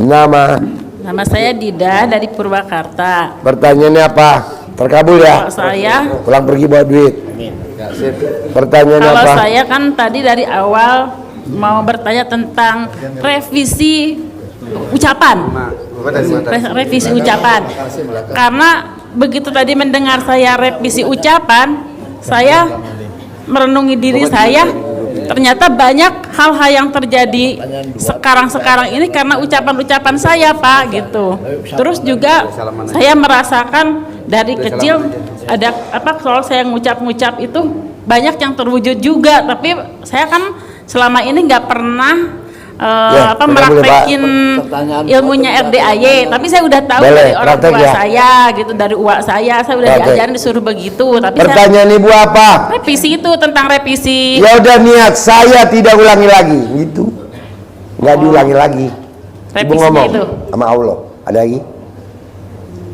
Nama? Nama saya Dida dari Purwakarta. Pertanyaannya apa? Terkabul ya? Kalau saya Pulang pergi bawa duit. Pertanyaannya Kalau apa? saya kan tadi dari awal mau bertanya tentang revisi ucapan. Revisi ucapan. Karena begitu tadi mendengar saya revisi ucapan, saya merenungi diri saya, ternyata banyak hal-hal yang terjadi sekarang ini karena ucapan-ucapan saya, Pak, gitu. Terus juga saya merasakan dari kecil ada soal saya ngucap-ngucap itu banyak yang terwujud juga, tapi saya kan selama ini nggak pernah meraktekin ilmunya RDAY, tapi saya udah tahu dari orang tua saya gitu, dari uak saya udah diajarin disuruh begitu. Tapi pertanyaan Ibu apa? Revisi itu tentang revisi. Ya udah, niat saya tidak ulangi lagi, gitu. Nggak diulangi lagi. Ibu ngomong itu sama Allah. Ada lagi?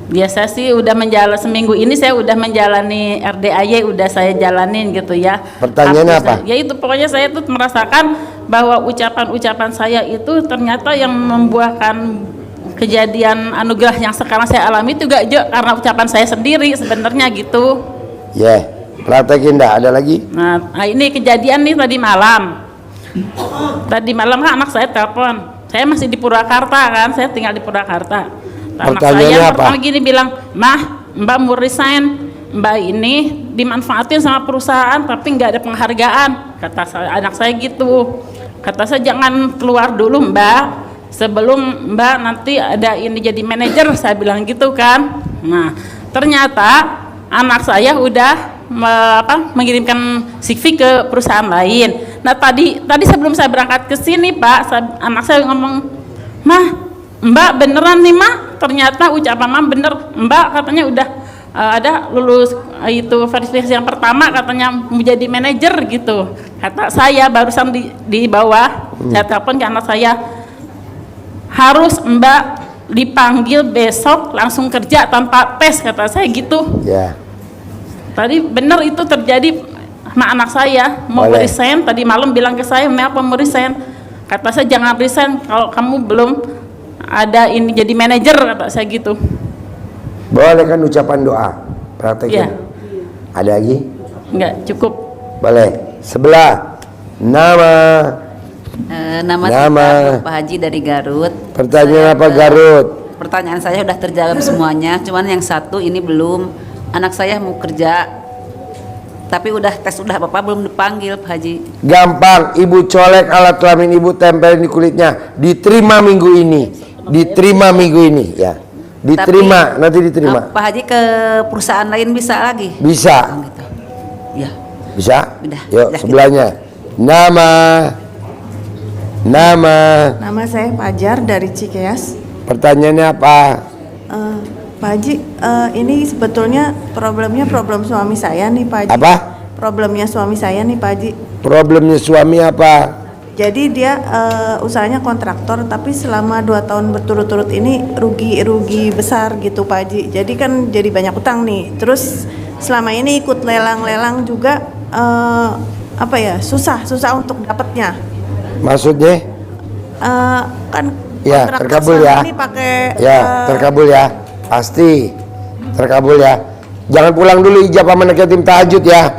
Biasa sih udah menjalani seminggu ini, saya udah menjalani RDAY, udah saya jalanin gitu ya. Pertanyaannya apa? Ya itu pokoknya saya tuh merasakan bahwa ucapan-ucapan saya itu ternyata yang membuahkan kejadian anugerah yang sekarang saya alami juga karena ucapan saya sendiri sebenarnya gitu. Ya, praktekin dah. Ada lagi? Nah, ini kejadian nih tadi malam. Tadi malam kan anak saya telepon. Saya masih di Purwakarta kan, saya tinggal di Purwakarta. Anak saya pertama gini bilang, "Mah, Mbak mau resign, Mbak ini dimanfaatin sama perusahaan tapi nggak ada penghargaan." Kata anak saya gitu. Kata saya, "Jangan keluar dulu, Mbak, sebelum Mbak nanti ada ini jadi manajer," saya bilang gitu kan. Nah, ternyata anak saya udah mengirimkan CV ke perusahaan lain. Nah, tadi sebelum saya berangkat ke sini, Pak, anak saya ngomong, "Mah, Mbak beneran nih, Mak, ternyata ucapan Mama bener, Mbak katanya udah ada lulus itu verifikasi yang pertama, katanya mau jadi manajer gitu." Kata saya barusan di bawah, saya telepon ke anak saya, "Harus Mbak dipanggil besok langsung kerja tanpa tes," kata saya gitu. Ya. Tadi bener itu terjadi sama anak saya, mau resign, tadi malam bilang ke saya, "Apa mau resign?" Kata saya, "Jangan resign kalau kamu belum ada ini jadi manajer," kata saya gitu. Boleh kan ucapan doa? Praktekin. Ya. Ada lagi? Enggak, cukup. Boleh. Sebelah. Nama. Nama Pak Haji dari Garut. Pertanyaan apa Garut? Pertanyaan saya sudah terjawab semuanya, cuman yang satu ini belum. Anak saya mau kerja, tapi udah tes udah apa belum dipanggil, Pak Haji. Gampang, Ibu colek alat kelamin Ibu, tempelin di kulitnya. Diterima minggu ini. Diterima minggu ini, ya. Diterima, nanti diterima. Pak Haji ke perusahaan lain bisa lagi? Bisa. Gitu. Ya. Bisa? Udah. Yuk, sebelahnya. Nama. Nama saya Fajar dari Cikeas. Pertanyaannya apa? Pak Haji, ini sebetulnya problem suami saya nih, Pak Haji. Apa? Problemnya suami saya nih, Pak Haji. Problemnya suami apa? Jadi dia usahanya kontraktor, tapi selama 2 tahun berturut-turut ini rugi besar gitu, Pak Haji. Jadi kan jadi banyak utang nih. Terus selama ini ikut lelang-lelang juga susah untuk dapatnya. Maksudnya? Kan Ya, terkabul ya. ini pakai terkabul ya. Pasti terkabul ya. Jangan pulang dulu, ijab sama tim tahajud ya.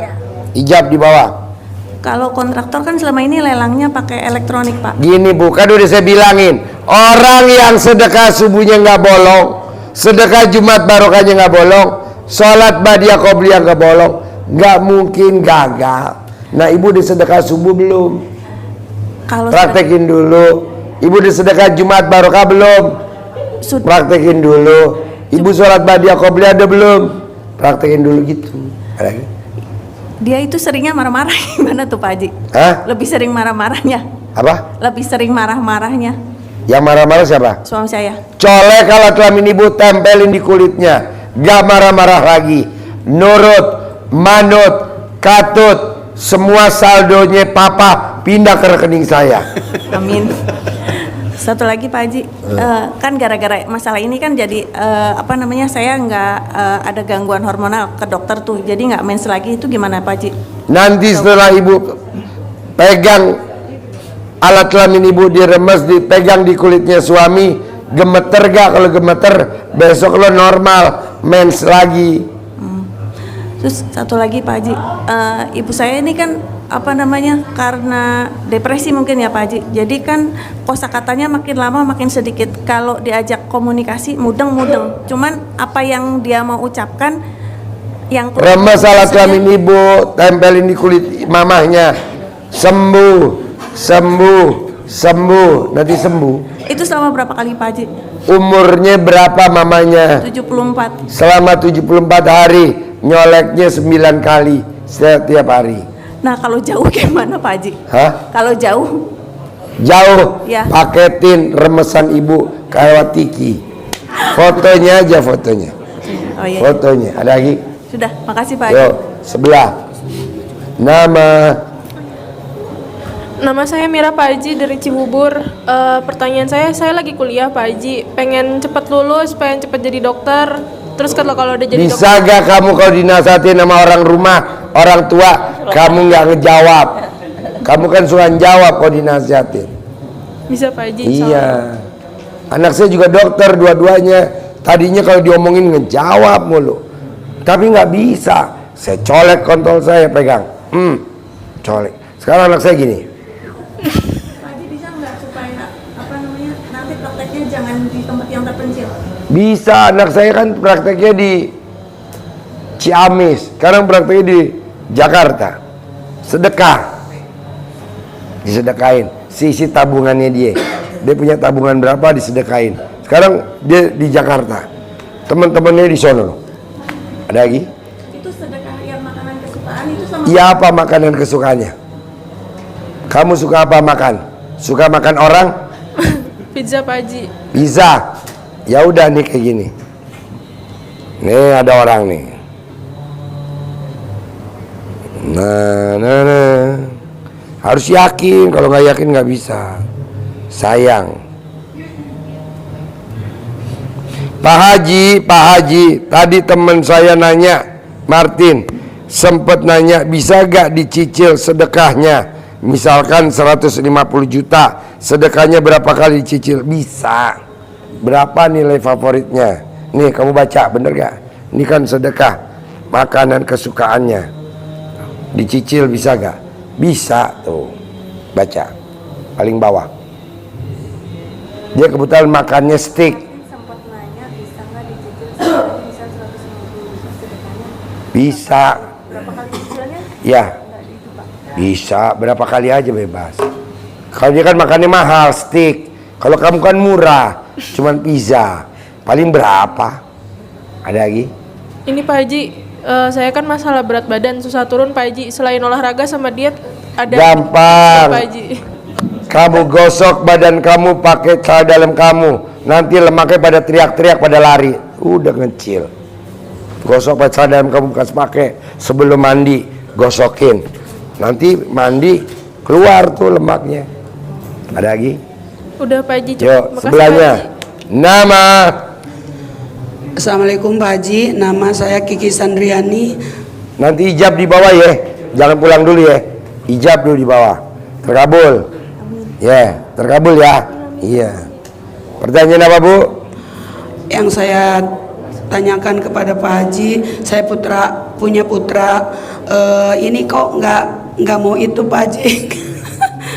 Ijab di bawah. Kalau kontraktor kan selama ini lelangnya pakai elektronik, Pak. Gini Bu, kan udah saya bilangin, orang yang sedekah subuhnya nggak bolong, sedekah Jumat barokahnya nggak bolong, sholat badiah qobliyah nggak bolong, nggak mungkin gagal. Nah, Ibu udah sedekah subuh belum? Kalau praktekin dulu. Ibu udah sedekah Jumat barokah belum? Praktekin dulu. Ibu sholat badiah qobliyah ada belum? Praktekin dulu gitu. Ada lagi? Dia itu seringnya marah-marah, gimana tuh Pak Haji? Hah? Lebih sering marah-marahnya. Apa? Lebih sering marah-marahnya. Yang marah-marah siapa? Suami saya. Colek alat kelamin Ibu, tempelin di kulitnya. Gak marah-marah lagi. Nurut, manut, katut, semua saldonya papa pindah ke rekening saya. Amin. Satu lagi Pak Haji, kan gara-gara masalah ini kan jadi saya nggak ada gangguan hormonal ke dokter tuh, jadi nggak mens lagi, itu gimana Pak Haji? Nanti setelah Ibu pegang alat kelamin Ibu, diremes, dipegang di kulitnya suami, Gemeter gak? Kalau gemeter besok lo normal, mens lagi. Terus satu lagi Pak Haji, ibu saya ini kan karena depresi mungkin ya Pak Haji. Jadi kan kosakatanya makin lama makin sedikit. Kalau diajak komunikasi mudeng-mudeng. Cuman apa yang dia mau ucapkan yang Remes alat kelamin ibu, tempelin di kulit mamahnya. Sembuh, sembuh, sembuh, nanti sembuh. itu selama berapa kali Pak Haji? Umurnya berapa mamanya? 74. Selama 74 hari, nyoleknya 9 kali setiap hari. Nah kalau jauh gimana Pak Haji? Hah? Kalau jauh? Jauh, Ya. paketin remesan ibu kayak tiki. Fotonya aja fotonya. Oh iya. Fotonya, ada lagi? Sudah, makasih Pak Haji. Yuk, sebelah. Nama saya Mira Pak Haji dari Cibubur. Pertanyaan saya lagi kuliah Pak Haji, pengen cepet lulus, pengen cepet jadi dokter. Terus kalau udah jadi Bisa dokter, gak kamu kalau dinasehatin sama orang rumah, orang tua, kamu nggak ngejawab? Kamu kan suka jawab kalau dinasehatin. bisa Pak Haji? Iya. Anak saya juga dokter dua-duanya. Tadinya kalau diomongin ngejawab mulu, tapi nggak bisa. Saya colek kontol saya pegang. Colek. Sekarang anak saya gini. Pak Haji bisa nggak supaya nanti prakteknya jangan di tempat yang terpencil? Bisa, anak saya kan prakteknya di Ciamis, sekarang prakteknya di Jakarta. Sedekah, disedekain, sisi tabungannya dia punya tabungan berapa disedekain. Sekarang dia di Jakarta, teman-temannya di sono. Ada lagi? Itu sedekah yang makanan kesukaan itu sama. Iya, apa makanan kesukaannya? Kamu suka apa makan? Suka makan orang? Pizza Pak Haji. Bisa. Ya udah nih kayak gini. Nih ada orang nih. Nah. Harus yakin, kalau nggak yakin nggak bisa. Sayang. Pak Haji, tadi teman saya nanya, Martin, sempet nanya bisa gak dicicil sedekahnya? Misalkan 150 juta, sedekahnya berapa kali dicicil? Bisa. Berapa nilai favoritnya? Nih kamu baca, bener gak? Ini kan sedekah, makanan kesukaannya. Dicicil bisa gak? Bisa tuh. Baca, paling bawah. Dia kebetulan makannya steak. Sempat nanya bisa nggak dicicil bisa 150 sedekahnya? Bisa. Berapa kali cicilannya? Ya. Bisa, berapa kali aja bebas. Kalau dia kan makannya mahal, steak. Kalau kamu kan murah, cuman pizza. Paling berapa? Ada lagi? Ini Pak Haji, saya kan masalah berat badan, susah turun Pak Haji. Selain olahraga sama diet, ada Gampang. Pak Haji. Kamu gosok badan kamu pakai celana dalam kamu, nanti lemaknya pada teriak-teriak, pada lari. Udah ngecil. Gosok pakai celana dalam kamu bekas pakai sebelum mandi, gosokin. Nanti mandi keluar tuh lemaknya. Ada lagi? Udah Pak Haji, Yuk, makasih, sebelahnya. Pak Haji. Nama. Assalamualaikum Pak Haji, nama saya Kiki Sandriani. Nanti ijab di bawah ya. Jangan pulang dulu ya. Ijab dulu di bawah. Terkabul. Ya, terkabul ya. Iya. Pertanyaan apa, Bu? Yang saya tanyakan kepada Pak Haji, saya punya putra, ini kok nggak mau itu Pak Haji.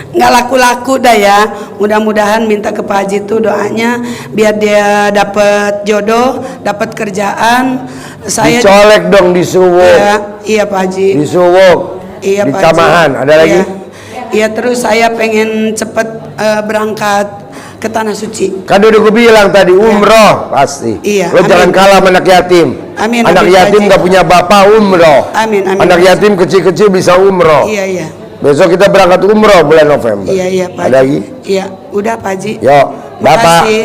Nggak laku-laku dah ya. Mudah-mudahan minta ke Pak Haji itu doanya biar dia dapat jodoh, dapat kerjaan. Saya Dicolek dong di Suwuk. ya, iya Pak Haji. Di Suwuk. Iya Di Pak Camahan. Haji. Ada lagi? Iya. Iya, terus saya pengen cepet berangkat ke Tanah Suci. Kan udah gue bilang tadi umroh pasti. Iya, Lo amin. jangan kalah sama anak yatim. Amin, Anak amin, yatim Haji. gak punya bapak umroh. Amin, amin, Anak Haji. yatim kecil-kecil bisa umroh. Iya, iya. Besok kita berangkat umroh bulan November. Iya, iya Pak Ada Haji. lagi? Iya, udah Pak Haji. Yuk, Bapak. Makasih.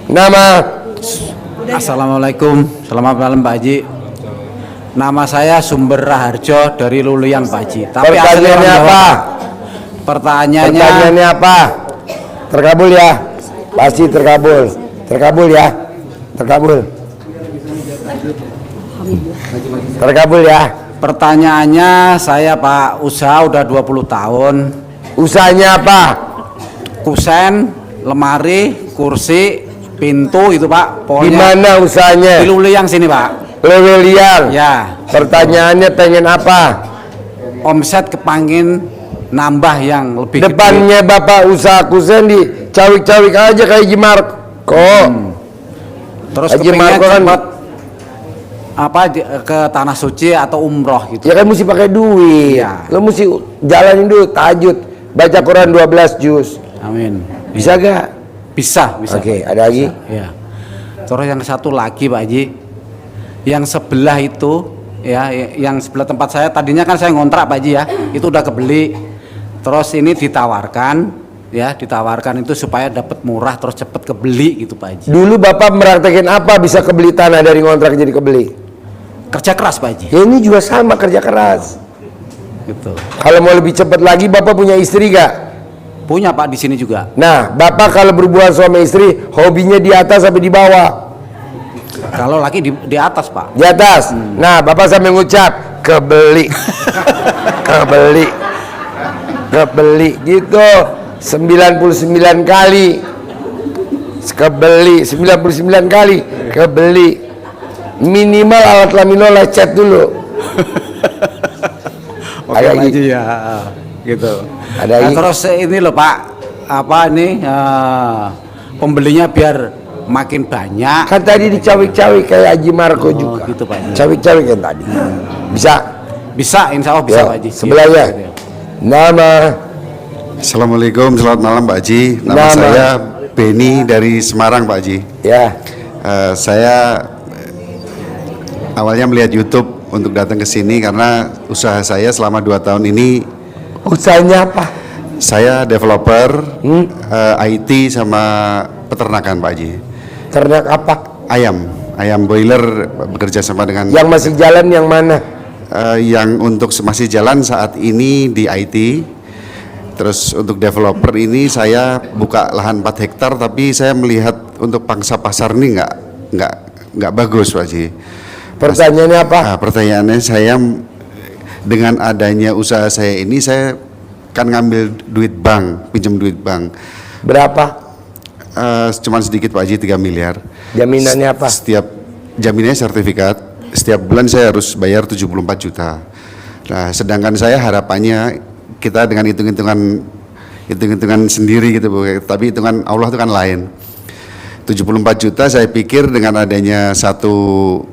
Nama. Assalamualaikum, selamat malam Pak Haji. Nama saya Sumber Raharjo dari Luluyan Pak Haji. Tapi asli Pertanyaannya orang Jawa, apa? Pak. Pertanyaannya, Pertanyaannya apa? Terkabul ya? Pasti terkabul. Terkabul ya? Terkabul. Terkabul ya? pertanyaannya saya Pak, usaha udah 20 tahun. Usahanya apa? Kusen, lemari, kursi, pintu itu Pak. Di Pokoknya mana usahanya? di Luluyang sini Pak. Leweliang. Ya. Pertanyaannya pengen apa? Omset kepangin nambah yang lebih Depannya gede. Bapak usaha kusen di cawik-cawik aja kayak Haji Marko. Terus Haji kepingin Marko kan cepet ke tanah suci atau umroh gitu. ya kan mesti pakai duit. Iya. Lo mesti jalanin dulu tahajud, baca Quran 12 juz. Amin. Bisa gak? Bisa. Oke, ada lagi? Ya. Terus yang satu lagi Pak Haji, yang sebelah itu ya, yang sebelah tempat saya tadinya kan saya ngontrak Pak Haji ya, itu udah kebeli. Terus ini ditawarkan itu supaya dapat murah terus cepet kebeli gitu Pak Haji. Dulu Bapak meraktekin apa bisa kebeli tanah dari ngontrak jadi kebeli? Kerja keras Pak Haji. Ya ini juga sama kerja keras. Gitu. Kalau mau lebih cepat lagi Bapak punya istri gak? Punya Pak di sini juga. Nah, Bapak kalau berhubungan suami istri, hobinya di atas sampai di bawah? Kalau laki di atas Pak. Di atas. Nah, Bapak sampai ngucap kebeli. Kebeli gitu 99 kali. Kebeli 99 kali kebeli. Minimal alat lamino lecet dulu. Oke Ada Pak lagi? Haji ya. Gitu. Ada Nah, lagi? terus ini loh Pak, apa ini pembelinya biar makin banyak. Kan tadi dicawik-cawik kayak Haji Marko juga. Gitu Pak Haji. Cawik-cawik kan tadi. Bisa? Bisa, insya Allah bisa Ya, Pak Haji. sebelahnya. Gitu ya. Nama Assalamualaikum, selamat malam Pak Haji. Nama Nama. saya Beni dari Semarang Pak Haji. ya. Saya awalnya melihat YouTube untuk datang ke sini karena usaha saya selama 2 tahun ini Usahanya apa? saya developer IT sama peternakan Pak Haji. Ternak apa? Ayam boiler bekerja sama dengan Yang masih jalan yang mana? yang untuk masih jalan saat ini di IT. Terus untuk developer ini saya buka lahan 4 hektar, tapi saya melihat untuk pangsa pasar ini nggak bagus Pak Haji. Pertanyaannya apa? Nah, pertanyaannya saya dengan adanya usaha saya ini saya kan ngambil duit bank, pinjam duit bank. Berapa? Cuman sedikit Pak Haji, 3 miliar. Jaminannya apa? Setiap jaminannya sertifikat, setiap bulan saya harus bayar 74 juta. Nah, sedangkan saya harapannya kita dengan hitung-hitungan sendiri gitu Bu, tapi hitungan Allah itu kan lain. 74 juta saya pikir dengan adanya satu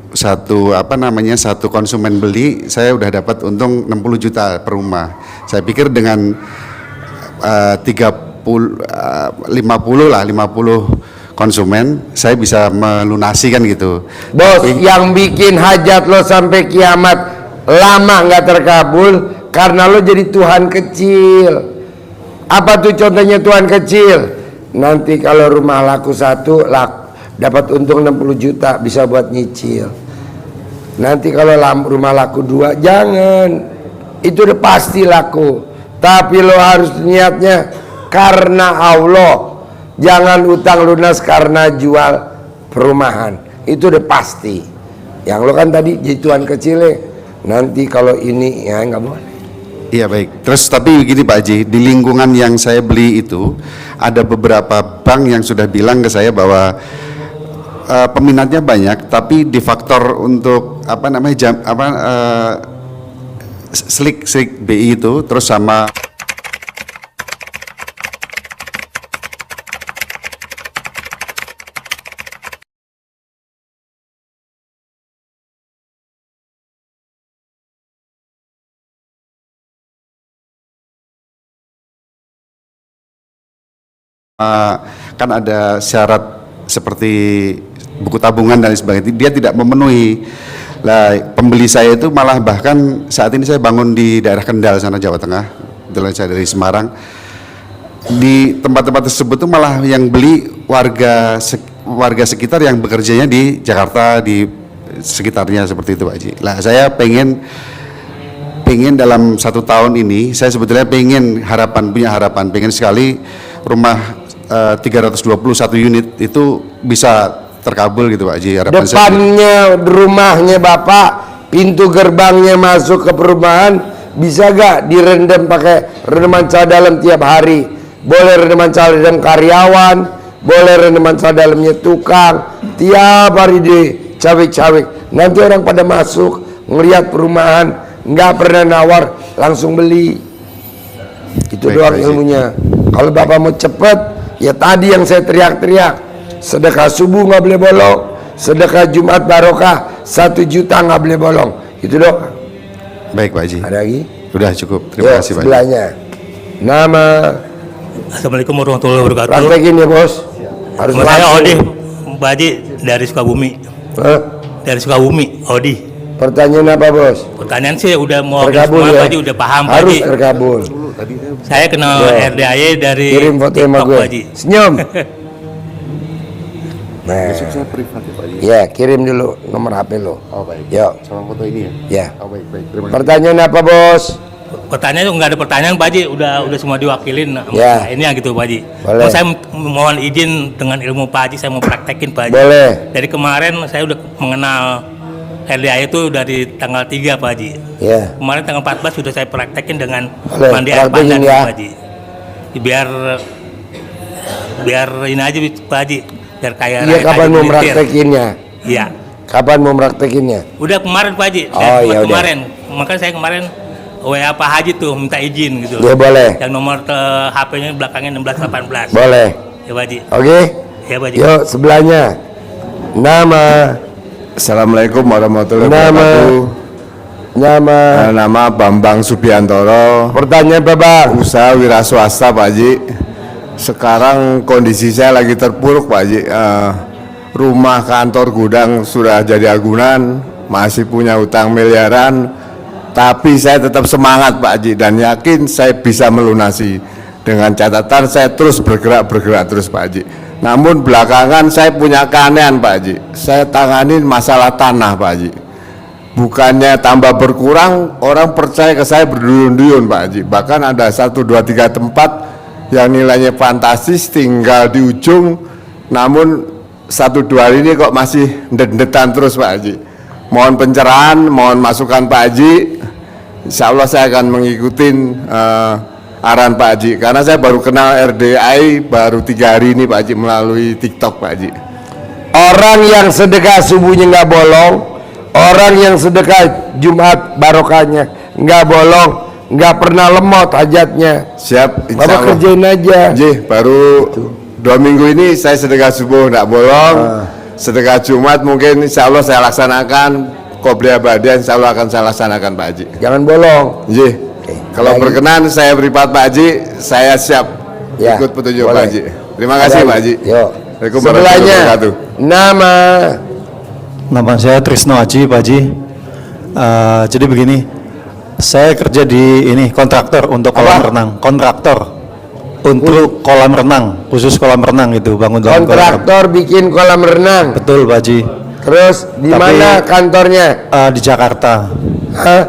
konsumen beli saya udah dapat untung 60 juta per rumah. Saya pikir dengan 50 konsumen saya bisa melunasi kan gitu. Bos, yang bikin hajat lo sampai kiamat lama nggak terkabul karena lo jadi Tuhan kecil. Apa tuh contohnya Tuhan kecil? Nanti kalau rumah laku 1 dapat untung 60 juta bisa buat nyicil. Nanti kalau rumah laku 2 jangan, itu udah pasti laku. Tapi lo harus niatnya karena Allah, jangan utang lunas karena jual perumahan. Itu udah pasti. Yang lo kan tadi jadi Tuhan kecilnya, nanti kalau ini ya nggak boleh. Iya baik. Terus tapi begini Pak Haji, di lingkungan yang saya beli itu ada beberapa bank yang sudah bilang ke saya bahwa peminatnya banyak, tapi di faktor untuk slik BI itu terus sama kan ada syarat seperti buku tabungan dan sebagainya, dia tidak memenuhi. Lah pembeli saya itu malah bahkan saat ini saya bangun di daerah Kendal sana Jawa Tengah, kebetulan saya dari Semarang. Di tempat-tempat tersebut tuh malah yang beli warga sekitar yang bekerjanya di Jakarta di sekitarnya seperti itu Pak Haji. Lah saya pengen dalam 1 tahun ini saya sebetulnya punya harapan pengen sekali rumah 321 unit itu bisa terkabul gitu Pak Haji. Harapan Depannya rumahnya Bapak, pintu gerbangnya masuk ke perumahan, bisa gak direndam pakai rendaman dalam tiap hari? boleh rendaman salah dalam karyawan, boleh rendaman salah dalamnya tukang, tiap hari di cawik-cawik. Nanti orang pada masuk ngelihat perumahan, nggak pernah nawar, langsung beli. Itu Baik, doang Pak Haji. ilmunya. Kalau Bapak mau cepet, ya tadi yang saya teriak-teriak, sedekah subuh nggak boleh bolong, sedekah Jumat barokah 1 juta nggak boleh bolong. Itu doang. Baik Pak Haji. Ada lagi? Sudah cukup. Terima Ya, kasih Pak Haji. sebelahnya. Nama Assalamualaikum warahmatullahi wabarakatuh. praktekin ya bos. Harus Nama saya langsung. Odi, Pak Haji dari Sukabumi. Hah? Dari Sukabumi, Odi. Pertanyaan apa bos? Pertanyaan sih udah mau Terkabul semua, ya? Pak Haji udah paham Pak Harus Haji. terkabul. Saya kenal Ya. RDAY dari Kirim foto sama TikTok gue. Pak Haji. Senyum. Nah, Saya privat ya Pak Haji. ya kirim dulu nomor HP lo. Oh baik. Yuk. Sama foto ini ya? Ya. Oh baik, baik. Terima kasih. Pertanyaan apa bos? Pertanyaan itu nggak ada pertanyaan Pak Haji, udah semua diwakilin. Ya. Ini gitu Pak Haji. Boleh. Saya mohon izin dengan ilmu Pak Haji, saya mau praktekin Pak Haji. Boleh. Dari kemarin saya udah mengenal RDAY itu dari tanggal 3 Pak Haji. Ya. Kemarin tanggal 14 sudah saya praktekin dengan Boleh, mandi air praktekin pandan ya. Pak Haji. Biar ini aja Pak Haji, biar kaya Iya, raya kapan kayak mau militer. praktekinnya? Iya. Kapan mau praktekinnya? Udah kemarin Pak Haji, Oh, saya buat ya udah. kemarin. Makanya saya kemarin WA Pak Haji tuh minta izin gitu. Ya boleh. Yang nomor HP-nya belakangnya 1618. Boleh. Ya Pak Haji. Oke. Ya Pak Haji. Yuk sebelahnya. Nama. Assalamualaikum warahmatullahi Nama. wabarakatuh. Nama. Nama Bambang Subiantoro, Pertanyaan apa bang? usaha wira swasta Pak Haji. Sekarang kondisi saya lagi terpuruk Pak Haji. Rumah, kantor, gudang sudah jadi agunan, masih punya utang miliaran. Tapi saya tetap semangat Pak Haji dan yakin saya bisa melunasi. Dengan catatan saya terus bergerak terus Pak Haji. Namun belakangan saya punya keanehan Pak Haji. Saya tanganin masalah tanah Pak Haji. Bukannya tambah berkurang, orang percaya ke saya berduyun-duyun Pak Haji. Bahkan ada 1, 2, 3 tempat yang nilainya fantastis tinggal di ujung. Namun 1, 2 hari ini kok masih ndet-ndetan terus Pak Haji. Mohon pencerahan, mohon masukan Pak Haji. Insya Allah saya akan mengikuti arahan Pak Haji. Karena saya baru kenal RDAY baru 3 hari ini Pak Haji melalui TikTok Pak Haji. Orang yang sedekah subuhnya nggak bolong, orang yang sedekah Jumat barokahnya nggak bolong, nggak pernah lemot hajatnya. Siap, insya Bapak Allah. kerjain aja. Haji, baru 2 minggu ini saya sedekah subuh nggak bolong. Sedekah Jumat mungkin insya Allah saya laksanakan. Qobliyah Ba'diyah insya Allah akan saya laksanakan Pak Haji. Jangan bolong. Haji, kalau Lagi. berkenan saya privat Pak Haji, saya siap Ya, ikut petunjuk boleh. Pak Haji. Terima kasih Ada Pak lagi? Haji. Yuk. Waalaikumsalam warahmatullahi Sebelahnya. wabarakatuh. Nama. Nama saya Trisno Haji, Pak Haji. Jadi begini, saya kerja di ini kontraktor untuk kolam Apa? renang. Kontraktor untuk kolam renang, khusus kolam renang itu bangun kolam renang. Kontraktor bikin kolam renang. Betul, Pak Haji. Terus di Tapi- mana kantornya? Di Jakarta, Hah?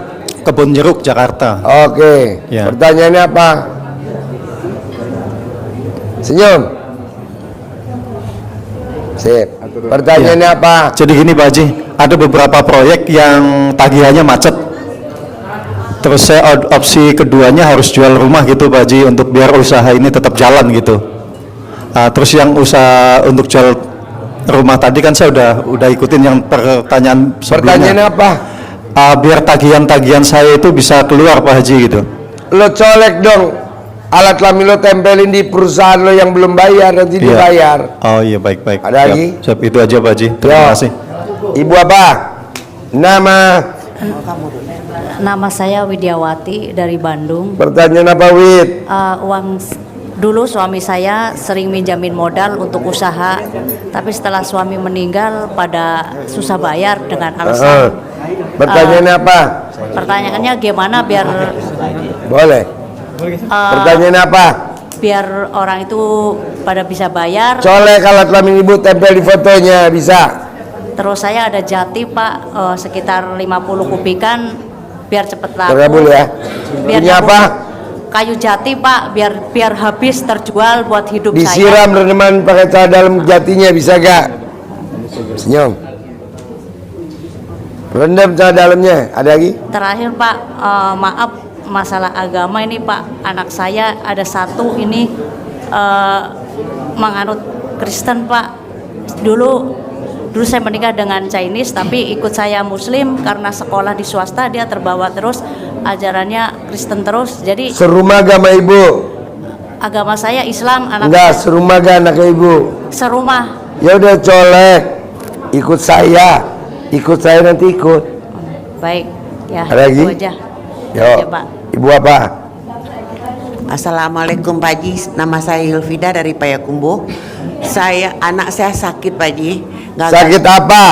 Kebun Jeruk, Jakarta. Oke. Ya. Pertanyaannya apa? Senyum. Sip. Pertanyaannya apa? Jadi gini Pak Haji, ada beberapa proyek yang tagihannya macet. Terus saya opsi keduanya harus jual rumah gitu Pak Haji untuk biar usaha ini tetap jalan gitu. Terus yang usaha untuk jual rumah tadi kan saya udah ikutin yang pertanyaan Pertanyaannya sebelumnya. apa? Biar tagihan-tagihan saya itu bisa keluar Pak Haji gitu. Lo colek dong alat kelamin lo, tempelin di perusahaan lo yang belum bayar, nanti Iya. dibayar. Oh iya, baik-baik. Ada lagi? Siap, itu aja Pak Haji. Terima Yo. kasih. Ibu apa? Nama. Nama saya Widiawati dari Bandung. Pertanyaan apa Wid? Dulu suami saya sering minjamin modal untuk usaha, tapi setelah suami meninggal pada susah bayar dengan alasan. Pertanyaannya apa? Pertanyaannya gimana biar Boleh. Pertanyaannya apa? biar orang itu pada bisa bayar. Colek alat kelamin ibu, tempel di fotonya, bisa. Terus saya ada jati Pak, sekitar 50 kubikan biar cepet laku. Terkabul ya. Biar Punya nyambung. apa? Kayu jati Pak, biar habis terjual buat hidup saya. Disiram rendaman pakai cara dalam jatinya, bisa gak? Senyum. Rendam cara dalamnya. Ada lagi? Terakhir Pak, maaf masalah agama ini Pak, anak saya ada satu ini menganut Kristen Pak. Dulu saya menikah dengan Chinese tapi ikut saya Muslim, karena sekolah di swasta dia terbawa terus ajarannya Kristen terus. Jadi Serumah gak sama ibu? agama saya Islam, anak Enggak, saya serumah gak anaknya ibu? serumah. Ya udah colek, ikut saya nanti ikut. Baik, ya Ada lagi? itu aja. Yo, Ya, Pak. ibu apa? Assalamualaikum Pak Haji, nama saya Hilfida dari Payakumbuh. Anak saya sakit Pak Haji. Sakit apa?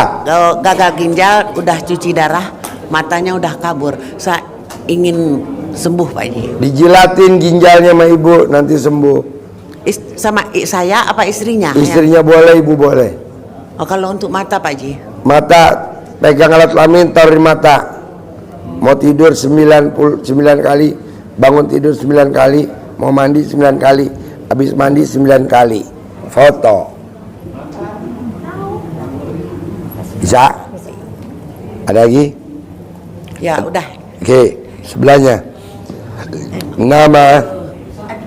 Gagal ginjal, udah cuci darah, matanya udah kabur. Saya ingin sembuh Pak Haji. Dijilatin ginjalnya sama ibu, nanti sembuh. Saya apa istrinya? Istrinya boleh, ibu boleh. Oh, kalau untuk mata Pak Haji? Mata, pegang alat kelamin, taruh di mata. Mau tidur 99 kali, bangun tidur 9 kali, mau mandi 9 kali, habis mandi 9 kali. Foto. Bisa? Ada lagi? Ya udah. Oke, sebelahnya. Nama?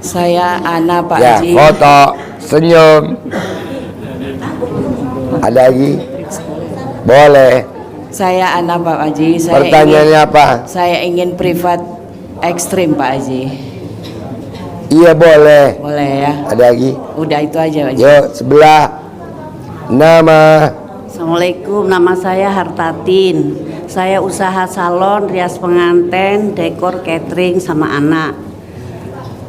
Saya Ana Pak Ya, Haji. foto, senyum. Ada lagi? Boleh. Saya Ana Pak Haji. Pertanyaannya apa? Saya ingin privat ekstrim Pak Haji. Iya boleh. Boleh ya? Ada lagi? Udah itu aja Pak Haji. Yuk, sebelah. Nama? Assalamualaikum, nama saya Hartatin. Saya usaha salon, rias pengantin, dekor, catering sama anak.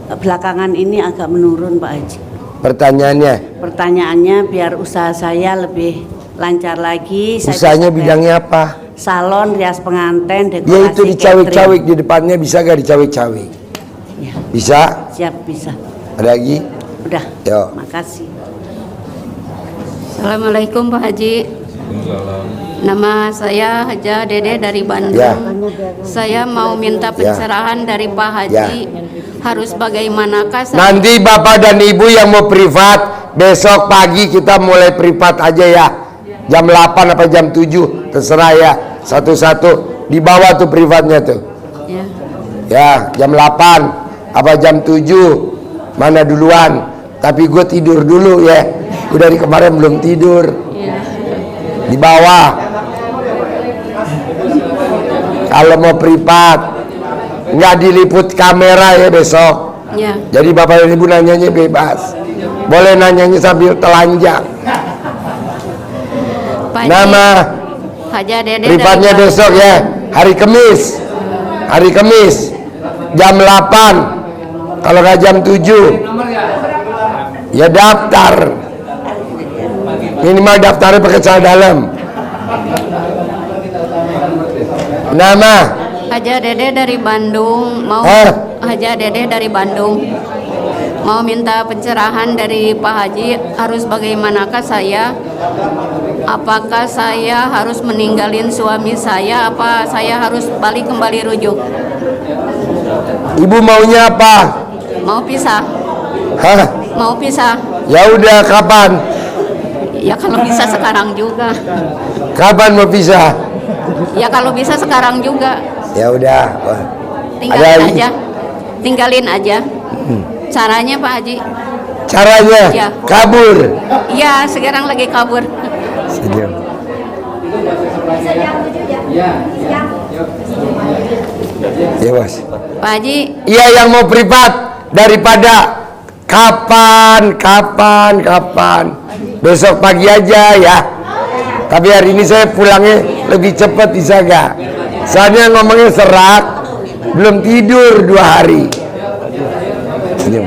Belakangan ini agak menurun Pak Haji. Pertanyaannya? Pertanyaannya biar usaha saya lebih lancar lagi. Usahanya bidangnya apa? Salon, rias pengantin, dekorasi, Ya itu dicawik-cawik di depannya, bisa gak dicawik-cawik? Ya. Bisa? Siap, bisa. Ada lagi? Udah. Yuk. Makasih. Assalamualaikum Pak Haji. Nama saya Haja Dede dari Bandung. Ya. Saya mau minta pencerahan dari Pak Haji. Harus bagaimanakah saya? Nanti bapak dan ibu yang mau privat, besok pagi kita mulai privat aja ya. Jam 8 apa jam 7, terserah ya. Satu-satu, di bawah tuh privatnya tuh. Ya. Ya, jam 8 apa jam 7, mana duluan. Tapi gue tidur dulu ya. Udah dari kemarin belum tidur. Ya. Di bawah. Kalau mau privat, nggak diliput kamera ya besok. Ya. Jadi bapak dan ibu nanyanya bebas. Boleh nanyanya sambil telanjang. Pak Haji, Nama Haja Dede privatnya dari besok ya, hari Kamis. Hari Kamis jam 8. Kalau nggak jam 7 ya daftar. Minimal daftarnya pakai celana dalam. Nama? Haja Dede dari Bandung. Mau Haja Dede dari Bandung. Mau minta pencerahan dari Pak Haji, harus bagaimanakah saya? Apakah saya harus meninggalin suami saya? Apa saya harus balik kembali rujuk? Ibu maunya apa? Mau pisah? Hah? Mau pisah? Ya udah, kapan? Ya kalau bisa sekarang juga. Kapan mau pisah? Ya kalau bisa sekarang juga. Ya udah. Wah. Tinggalin Ada aja. Tinggalin aja. Caranya Pak Haji? Caranya? Ya. Kabur. Iya, sekarang lagi kabur. Senyum. Ya bos. Pak Haji, Iya yang mau privat, daripada kapan. Besok pagi aja ya. Tapi hari ini saya pulangnya lebih cepat, bisa gak? Soalnya ngomongnya serak, belum tidur 2 hari. Senyum.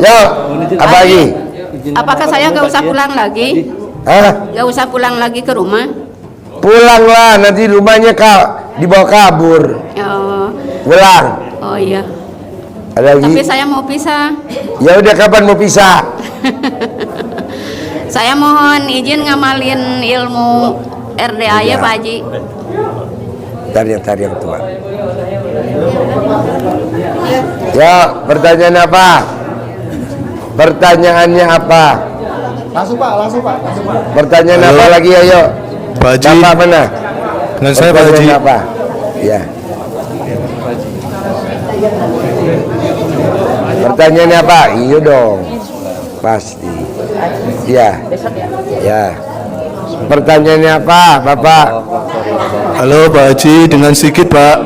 Yo, apa lagi? apakah saya nggak usah pulang lagi? Hah? Nggak usah pulang lagi ke rumah? Pulanglah, nanti rumahnya dibawa kabur. Oh, Pulang. oh iya. Ada lagi? Tapi saya mau pisah. Ya udah, kapan mau pisah? Saya mohon izin ngamalin ilmu RDA ya Pak Haji. Tari yang tua. Ya, pertanyaan apa? Pertanyaannya apa? Langsung Pak. Pertanyaan apa lagi, ayo? Pak Haji. Bapak mana? Dengan saya Pak Haji. Apa? Ya. Pertanyaannya apa? Iya dong. Pasti. Ya. Ya. Pertanyaannya apa, Bapak? Halo Pak Haji, dengan sikit Pak.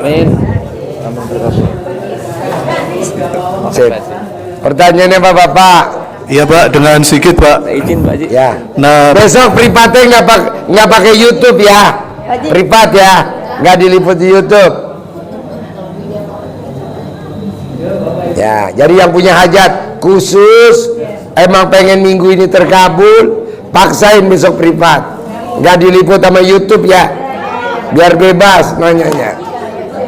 Sip. Pertanyaannya apa, Bapak? Iya Pak, dengan sikit Pak. Izin Pak Haji. Ya. Nah, Besok pripatnya nggak pakai YouTube ya. Privat ya, nggak diliput di YouTube. Ya, jadi yang punya hajat khusus emang pengen minggu ini terkabul, paksain besok privat. Nggak diliput sama YouTube ya. Biar bebas nanyanya.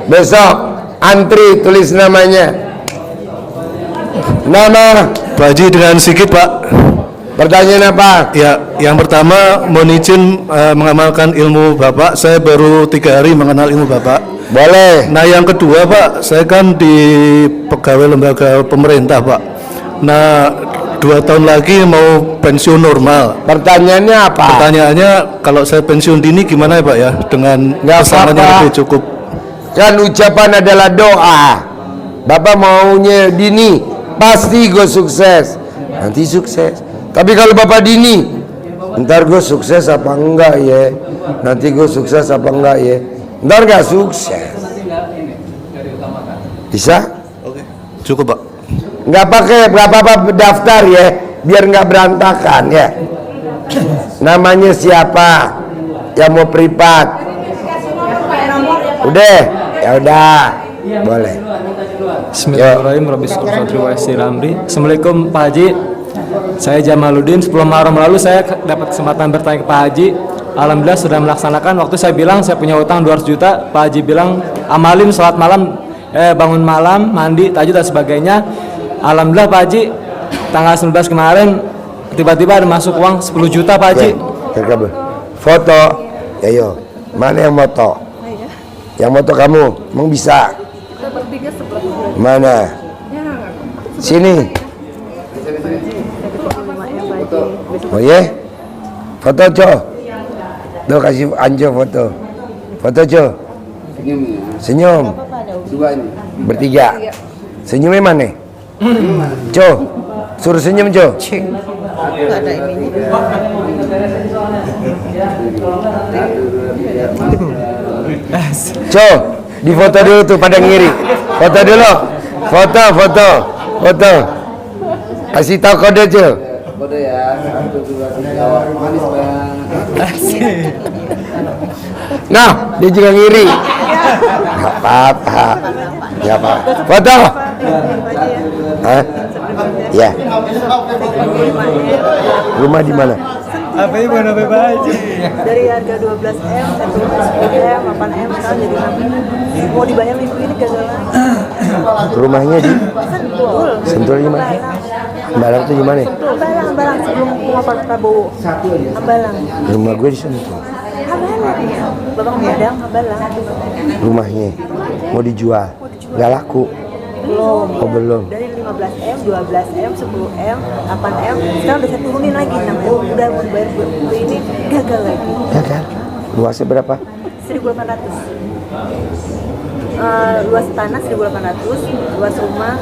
Besok antri tulis namanya. Nama Pak Haji dengan sikit Pak. Pertanyaan apa? Ya, yang pertama mohon izin mengamalkan ilmu Bapak. Saya baru 3 hari mengenal ilmu Bapak. Boleh. Nah, yang kedua Pak, saya kan di pegawai lembaga pemerintah Pak. Nah, 2 tahun lagi mau pensiun normal. Pertanyaannya apa? Pertanyaannya kalau saya pensiun dini gimana ya Pak ya? Dengan pesangon yang lebih cukup. Kan ucapan adalah doa. Bapak maunya dini, pasti gue sukses. Nanti sukses. Tapi kalau Bapak dini, ntar gue sukses apa enggak ya? Nanti gue sukses apa enggak ya? Ntar gak sukses. Bisa? Oke. Cukup Pak. Nggak pakai apa-apa daftar ya, biar nggak berantakan ya. Namanya siapa yang mau privat? Udah, ya udah, boleh. Bismillahirrahmanirrahim. Assalamualaikum Pak Haji. Saya Jamaluddin. 10 Muharram lalu saya dapat kesempatan bertanya ke Pak Haji. Alhamdulillah sudah melaksanakan. Waktu saya bilang saya punya utang 200 juta, Pak Haji bilang amalin sholat malam, bangun malam, mandi, tahajud dan sebagainya. Alhamdulillah Pak Haji, tanggal 19 kemarin tiba-tiba ada masuk uang 10 juta Pak Haji. Foto, ya yo. Mana yang foto? Yang foto kamu, emang bisa? Mana? Sini. Oh iya? Foto Co. Tuh kasih Anjo foto. Foto Co. Senyum. Bertiga. Senyumnya mana? Co. Suruh senyum Co. Co, di foto dulu tuh pada ngiri. Foto dulu. Foto. Kasih tahu kode Co. Kode ya. 1 2 3. Manis banget. Nah, dia juga ngiri. Gak apa-apa. Foto. Hah? Ya. Rumah di mana? Apa ini mana Pak Haji? Dari harga 12M, 10M, 8M sekarang jadi 6M. Mau dibayar minggu ini gagal lagi. Rumahnya di Sentul. Sentul di mana? Hambalang tuh di mana? Hambalang sebelum rumah Pak Prabowo. Hambalang. Rumah gue di Sentul. Hambalang. Babang Padang, Hambalang. Rumahnya mau dijual. Gak laku. Belum. Oh belum. Dari 15M, 12M, 10M, 8M, sekarang udah saya turunin lagi 6M. Udah mau dibayar bulan ini gagal lagi. Gagal. Luasnya berapa? 1.800. Luas tanah 1.800, luas rumah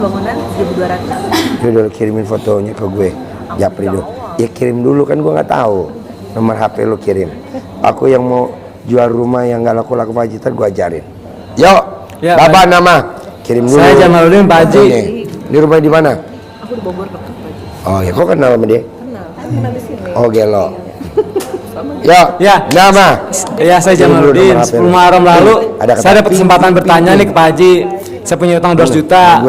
bangunan 1.200. Udah kirimin fotonya ke gue. Japri dulu. Ya kirim dulu kan gue nggak tahu. Nomor HP lo kirim. Aku yang mau jual rumah yang nggak laku-laku Pak Haji, gue ajarin. Yuk. Ya, Bapak nama. Kirim dulu. Saya Jamaluddin Pak Haji. Di rumah di mana? Aku di Bogor Pak Haji. Oh ya, kok kenal sama dia? Kenal di sini. Oh gelo. Ya, nama. Ya, saya Jamaluddin. 10 Muharram lalu saya dapat kesempatan bertanya nih ke Pak Haji. Saya punya utang 200 juta.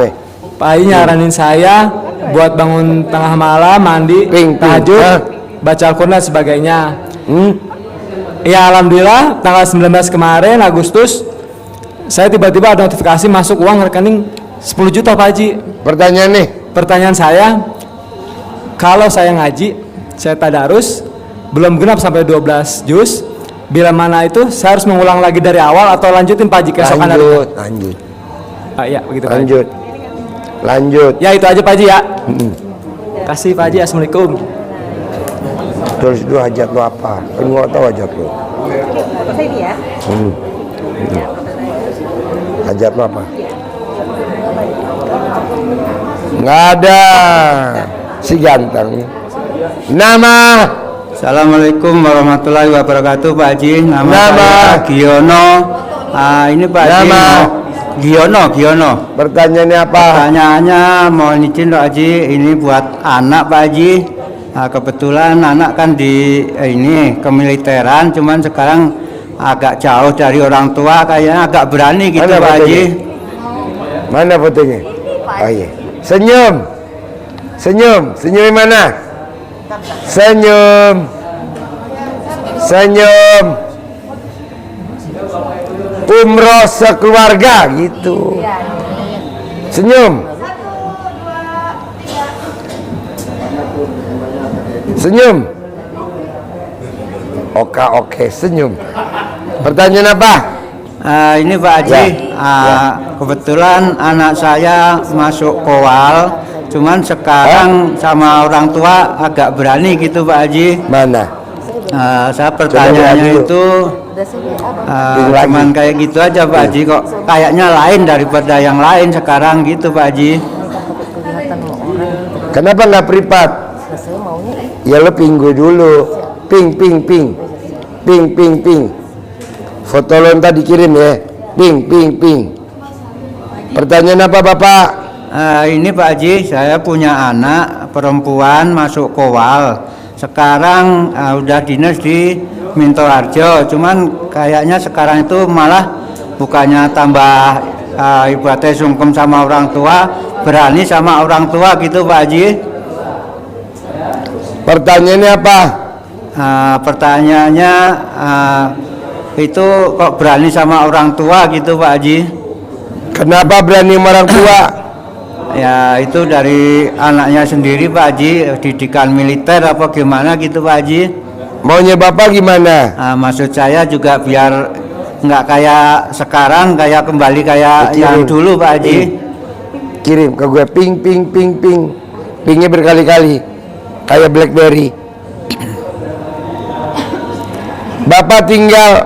Pak Haji nyaranin saya buat bangun tengah malam, mandi, tahajud, baca Al-Quran dan sebagainya. Ya alhamdulillah tanggal 19 kemarin Agustus saya tiba-tiba ada notifikasi masuk uang rekening 10 juta Pak Haji. Pertanyaan saya, kalau saya ngaji, saya tadarus, belum genap sampai 12 juz, bila mana itu saya harus mengulang lagi dari awal atau lanjutin Pak Haji keesokan hari? Lanjut. Ya begitu Pak Haji. Lanjut. Ya itu aja Pak Haji ya. Kasih Pak Haji, assalamualaikum. Terus dulu hajat lo apa? Kan gua tahu hajat lo. Hajat apa? Nggak ada. Si ganteng. Nama. Assalamualaikum warahmatullahi wabarakatuh Pak Haji. Nama saya Giono. Ini Pak Haji. Giono. Pertanyaannya apa? Pertanyaannya mohon izin Pak Haji, ini buat anak Pak Haji. Kebetulan anak kan di ini kemiliteran, cuman sekarang agak jauh dari orang tua, kayaknya agak berani gitu Mana Pak Haji. Mana fotonya? Oh iya. Senyum. Senyum mana? Senyum. Umroh sekeluarga gitu. Senyum. Oke, senyum. Pertanyaan apa? Ini Pak Haji, kebetulan anak saya masuk Kowal, cuman sekarang sama orang tua agak berani gitu Pak Haji. Mana? Saya pertanyaannya itu cuman kayak gitu aja Pak Haji, kok kayaknya lain daripada yang lain sekarang gitu Pak Haji. Kenapa nggak privat? Ya lo pinggu dulu. Ping. Foto lo ntar dikirim ya. Ping. Pertanyaan apa Bapak? Ini Pak Haji, saya punya anak perempuan masuk Kowal. Sekarang udah dinas di Mintoharjo. Cuman kayaknya sekarang itu malah bukannya tambah ibaratnya sungkem sama orang tua, berani sama orang tua gitu Pak Haji. Pertanyaannya apa? Pertanyaannya itu kok berani sama orang tua gitu Pak Haji. Kenapa berani sama orang tua? Ya itu dari anaknya sendiri Pak Haji, didikan militer apa gimana gitu Pak Haji. Maunya Bapak gimana? Maksud saya juga biar nggak kayak sekarang, kayak kembali kayak yang dulu Pak Haji. Kirim ke gue ping. Pingnya berkali-kali kayak BlackBerry. Bapak tinggal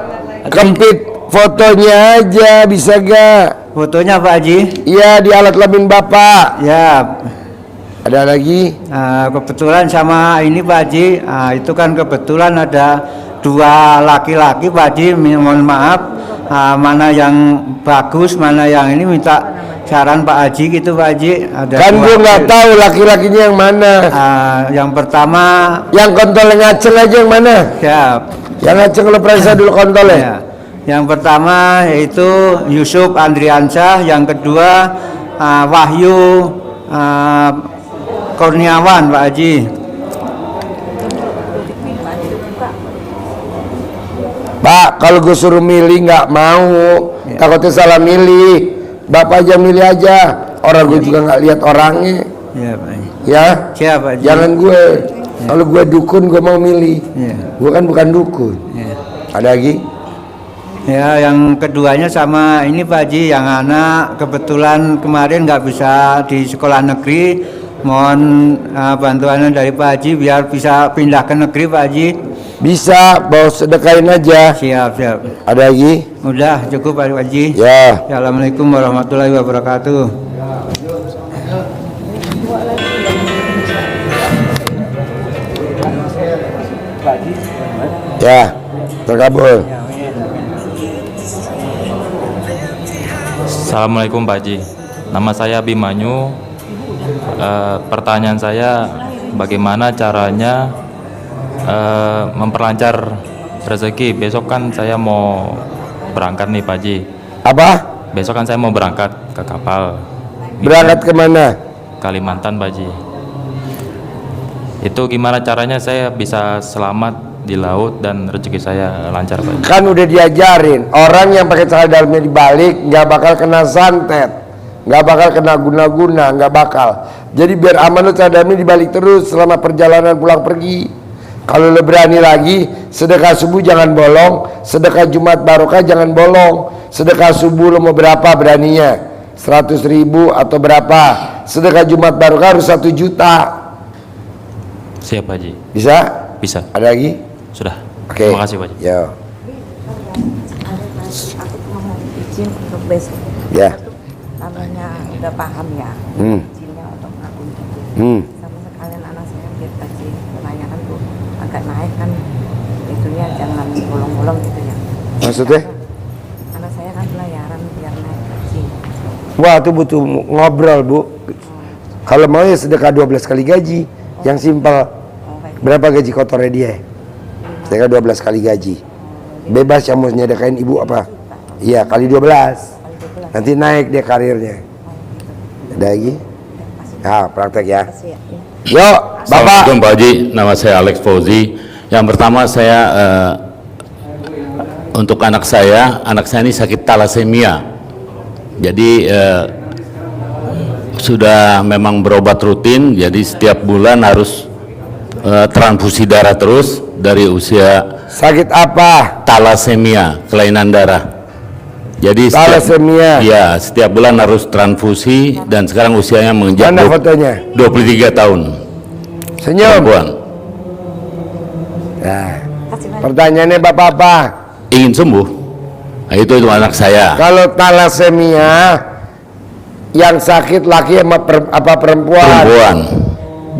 kempit fotonya aja, bisa gak? Fotonya Pak Haji? Iya, di alat kelamin Bapak. Ya. Ada lagi? Kebetulan sama ini Pak Haji, itu kan kebetulan ada dua laki-laki Pak Haji, mohon maaf, mana yang bagus, mana yang ini, minta saran Pak Haji gitu Pak Haji. Ada kan gue nggak tahu laki-lakinya yang mana. Yang pertama, yang kontolnya ngaceng aja yang mana? Siap. Yang ngaceng lo periksa dulu kontolnya. Ya. Yang pertama yaitu Yusuf Andriansyah, yang kedua Wahyu Kurniawan Pak Haji. Pak, kalau gue suruh milih nggak mau, takutnya salah milih. Bapak aja milih aja. Orang gue juga nggak lihat orangnya. Ya Pak. Ya. Siap Pak Haji. Jangan gue. Kalau gue dukun gue mau milih. Gue kan bukan dukun. Ada lagi? Ya, yang keduanya sama ini Pak Haji, yang anak kebetulan kemarin nggak bisa di sekolah negeri, mohon bantuannya dari Pak Haji biar bisa pindah ke negeri Pak Haji. Bisa, bawa sedekahin aja. Siap. Ada lagi? Udah cukup Pak Haji. Ya. Assalamualaikum warahmatullahi wabarakatuh. Ya, terkabul. Assalamualaikum Pak Haji, nama saya Bimanyu. Pertanyaan saya, bagaimana caranya memperlancar rezeki? Besok kan saya mau berangkat nih Pak Haji. Apa? Besok kan saya mau berangkat ke kapal. Berangkat kemana? Kalimantan Pak Haji. Itu gimana caranya saya bisa selamat di laut dan rezeki saya lancar Pak Haji? Kan udah diajarin, orang yang pakai celana dalamnya dibalik nggak bakal kena santet, nggak bakal kena guna-guna, nggak bakal. Jadi biar aman lo celana dalamnya dibalik terus selama perjalanan pulang pergi. Kalau lo berani lagi, sedekah subuh jangan bolong, sedekah Jumat Barokah jangan bolong. Sedekah subuh lo mau berapa beraninya? 100.000 atau berapa? Sedekah Jumat Barokah harus 1 juta. Siap Pak Haji. Bisa? Bisa. Ada lagi? Sudah. Oke. Terima kasih Pak Haji. Yo. Aku mau izin untuk besok. Ya. Namanya udah paham ya. Hmm. Izinnya untuk aku gitu. Sama sekalian anak saya biar kasih kebanyakan tuh agak naik kan. Itunya jangan bolong-bolong gitu ya. Maksudnya? Anak saya kan pelayaran biar naik gaji. Wah, itu butuh ngobrol, Bu. Kalau mau ya sedekah 12 kali gaji. Yang simpel. Berapa gaji kotornya dia? Sedekah 12 kali gaji. Bebas yang mau nyedekain ibu apa? Iya, kali 12. Nanti naik dia karirnya. Ada lagi? Nah, praktek ya. Yuk, Bapak. Assalamualaikum Pak Haji, nama saya Alex Fauzi. Yang pertama saya untuk anak saya ini sakit talasemia. Jadi sudah memang berobat rutin, jadi setiap bulan harus transfusi darah terus dari usia. Sakit apa? Talasemia, kelainan darah. Jadi Talasemia. Setiap bulan harus transfusi dan sekarang usianya menginjak Mana fotonya? 23 tahun. Senyum. Perempuan. Nah, pertanyaannya Bapak apa? Ingin sembuh. Nah, itu anak saya. Kalau talasemia yang sakit laki apa perempuan? Perempuan.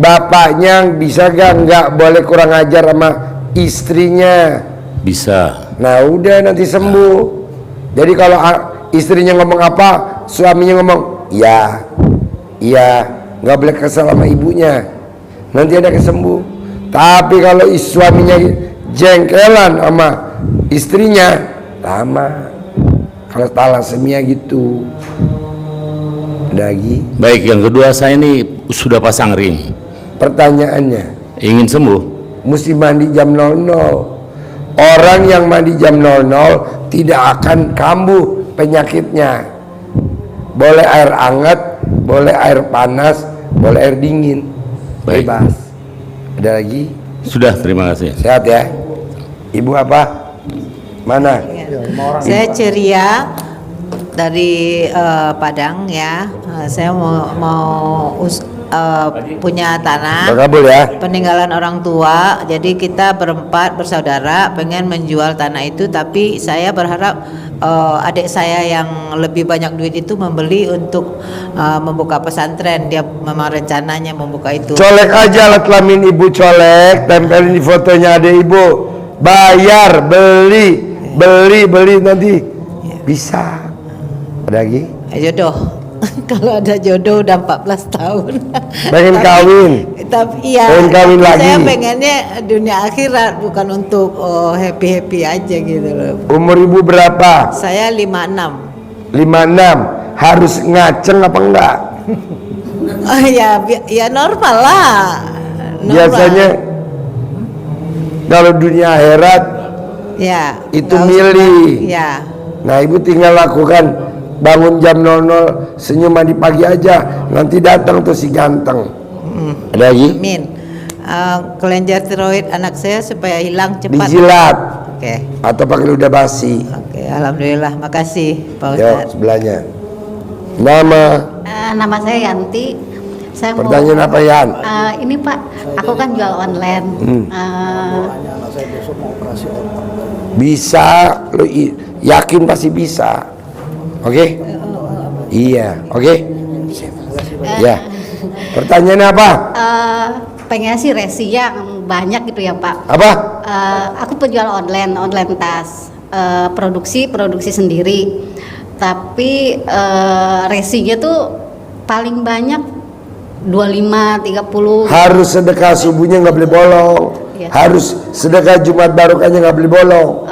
Bapaknya bisa nggak boleh kurang ajar sama istrinya? Bisa. Nah udah nanti sembuh. Jadi kalau istrinya ngomong apa, suaminya ngomong iya, nggak boleh kesel sama ibunya. Nanti ada kesembuh. Tapi kalau suaminya jengkelan sama istrinya, sama. Kalau talasemia gitu. Ada lagi? Baik, yang kedua saya ini sudah pasang ring. Pertanyaannya, ingin sembuh? Mesti mandi jam 00. Orang yang mandi jam 00 tidak akan kambuh penyakitnya. Boleh air hangat, boleh air panas, boleh air dingin. Baik. Bebas. Ada lagi? Sudah, terima kasih. Sehat ya. Ibu apa? Mana? Saya ceria dari Padang ya. Saya mau punya tanah Berkabul ya. peninggalan orang tua, jadi kita berempat bersaudara pengen menjual tanah itu, tapi saya berharap adik saya yang lebih banyak duit itu membeli untuk membuka pesantren. Dia memang rencananya membuka itu. Colek aja alat kelamin ibu, colek, tempelin di fotonya ada ibu. Bayar, beli nanti bisa. Ada lagi? Jodoh. Kalau ada jodoh udah 14 tahun. Pengen kawin. Tapi ya, pengen kawin lagi. Saya pengennya dunia akhirat, bukan untuk happy aja gitu loh. Umur ibu berapa? Saya 56. 56. Harus ngaceng apa enggak? Ya normal lah. Normal. Biasanya kalau dunia akhirat ya itu milih. Ya. Nah ibu tinggal lakukan, bangun jam 00, senyum mandi pagi aja, nanti datang tuh si ganteng. Ada lagi? Amin. Kelenjar tiroid anak saya supaya hilang cepat. Dijilat. Oke. Atau pakai ludah basi. Oke, alhamdulillah, makasih Pak Yuk, Ustadz. sebelahnya. Nama? Nama saya Yanti. Saya Pertanyaan apa, Yan? Ini Pak, aku kan jual online. Bisa, lo yakin pasti bisa. Oke? Iya, oke? Ya. Pertanyaannya apa? Pengen sih resi yang banyak gitu ya Pak. Apa? Aku penjual online tas, produksi sendiri. Tapi resinya tuh paling banyak 25, 30. Harus sedekah subuhnya nggak boleh bolong. Iya. Harus sedekah Jumat barokahnya nggak boleh bolong.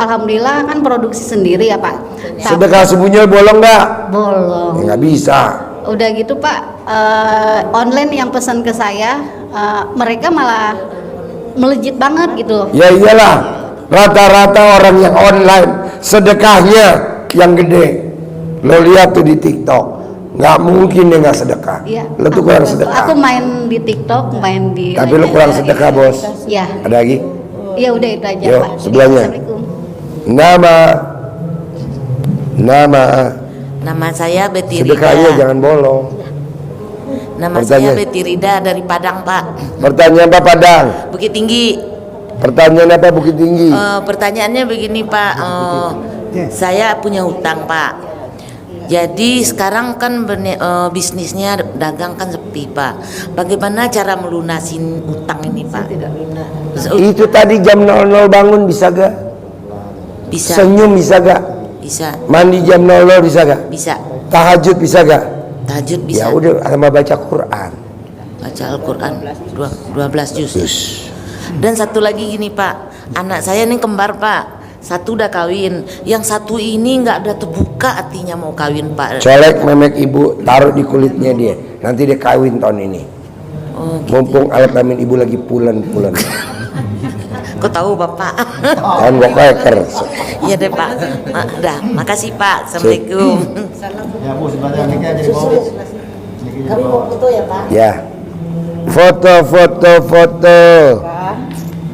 Alhamdulillah kan produksi sendiri ya Pak. Sedekah subuhnya bolong nggak? Bolong. Nggak bisa. Udah gitu Pak, online yang pesan ke saya, mereka malah melejit banget gitu. Ya iyalah, rata-rata orang yang online sedekahnya yang gede. Lo lihat tuh di TikTok, nggak mungkin dia nggak sedekah. Iya. Lo tuh kurang sedekah. Aku main di TikTok, main di. Tapi lo kurang sedekah bos. Iya. Ada lagi? Ya udah itu aja Yuk, Pak. sebelahnya. Assalamualaikum. Nama saya Betty Rida. Sedekahnya jangan bolong. Nama Pertanyaan. saya Betty Rida dari Padang, Pak. Pertanyaan apa Padang? Bukit Tinggi. Pertanyaan apa Bukit Tinggi? Pertanyaannya begini, Pak. Saya punya hutang Pak. Jadi sekarang kan bisnisnya dagang kan sepi Pak. Bagaimana cara melunasin utang ini Pak? Itu tadi jam 00 bangun bisa gak? Bisa. Senyum bisa gak? Bisa. Mandi jam 00 bisa gak? Bisa. Tahajud bisa gak? Tahajud bisa. Ya udah, sama baca Quran. Baca Al-Quran 12 juz. Dan satu lagi gini Pak, anak saya ini kembar Pak. Satu udah kawin, yang satu ini nggak ada terbuka hatinya mau kawin Pak. Colek memek ibu, taruh di kulitnya dia. Nanti dia kawin tahun ini. Oh, gitu. Mumpung alat kelamin ibu lagi pulen-pulen. Kok tahu Bapak? Kan gua keker. Iya deh Pak. Dah, makasih Pak. Assalamualaikum. Ya Bu, sebenarnya nikah jadi mau. Kami mau foto ya Pak. Ya. Foto.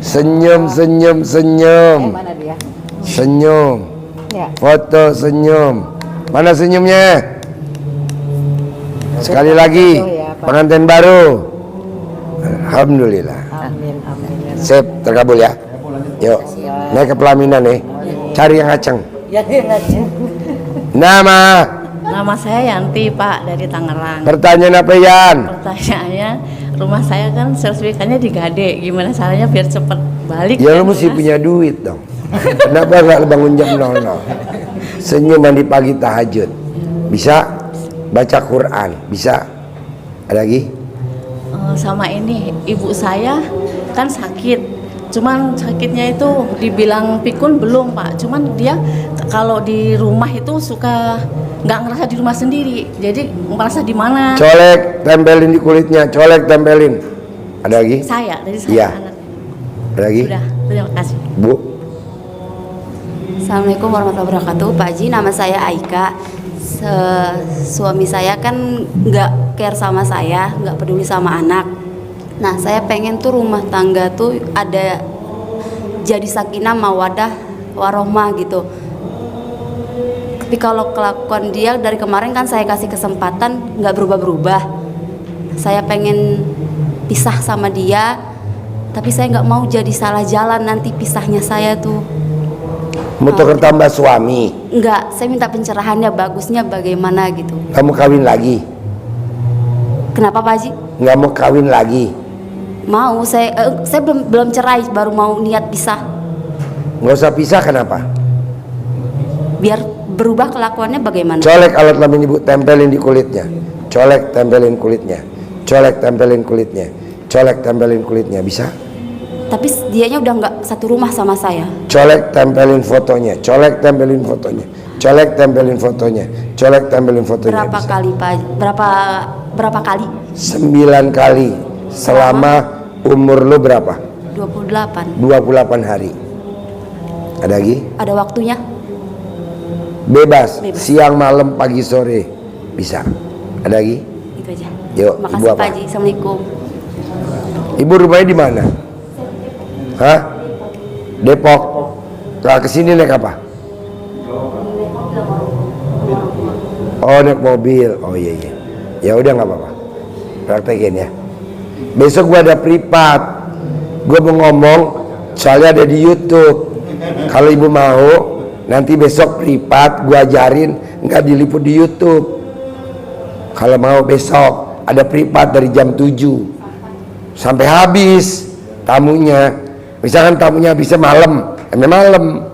Senyum. Mana dia? Senyum. Ya. Foto senyum. Mana senyumnya? Sekali lagi. Pengantin baru. Alhamdulillah. Amin. Sip, terkabul ya. Yuk, naik ke pelaminan nih. Cari yang ngaceng. Ya, Nama. Nama saya Yanti Pak dari Tangerang. Pertanyaan apa Yan? Pertanyaannya, rumah saya kan sertifikatnya di Gade. Gimana caranya biar cepet balik? Ya lu mesti punya duit dong. Kenapa nggak bangun jam 00? Senyum mandi pagi tahajud. Bisa? Baca Quran. Bisa? Ada lagi? Sama ini, ibu saya kan sakit. Cuman sakitnya itu dibilang pikun belum Pak. Cuman dia kalau di rumah itu suka nggak ngerasa di rumah sendiri. Jadi merasa di mana? Colek, tempelin di kulitnya. Colek, tempelin. Ada lagi? Saya, dari saya Iya. anak. Ada lagi? Sudah, terima kasih. Bu. Assalamualaikum warahmatullahi wabarakatuh. Pak Haji, nama saya Aika. Suami saya kan nggak care sama saya, nggak peduli sama anak. Nah, saya pengen tuh rumah tangga tuh ada jadi sakinah mawadah warohmah gitu. Tapi kalau kelakuan dia dari kemarin kan saya kasih kesempatan nggak berubah-berubah. Saya pengen pisah sama dia, tapi saya nggak mau jadi salah jalan nanti pisahnya saya tuh. Mau tukar tambah suami. Enggak, saya minta pencerahannya bagusnya bagaimana gitu. Kamu kawin lagi? Kenapa Pak Haji? Nggak mau kawin lagi? Mau, saya belum cerai, baru mau niat pisah. Nggak usah pisah, kenapa? Biar berubah kelakuannya bagaimana? Colek alat kelamin ibu, tempelin di kulitnya. Colek, tempelin kulitnya. Colek, tempelin kulitnya. Colek, tempelin kulitnya. Bisa? Tapi dianya udah nggak satu rumah sama saya. Colek, tempelin fotonya. Colek, tempelin fotonya. Colek, tempelin fotonya. Colek, tempelin fotonya. Berapa Bisa? kali Pak? Berapa kali? 9 kali. Selama umur lu berapa? 28. 28 hari. Ada lagi? Ada waktunya? Bebas. Siang, malam, pagi, sore. Bisa. Ada lagi? Itu aja. Yuk, Terima ibu kasih apa? Pak Haji. Assalamualaikum. Ibu rumahnya di mana? Hah? Depok. Nah, kesini naik apa? Oh, naik mobil. Oh iya. Ya udah nggak apa-apa. Praktekin ya. Besok gua ada privat. Gua mau ngomong soalnya ada di YouTube. Kalau ibu mau, nanti besok privat gua ajarin, nggak diliput di YouTube. Kalau mau besok ada privat dari jam 7 sampai habis tamunya. Misalkan tamunya habisnya malam, malam.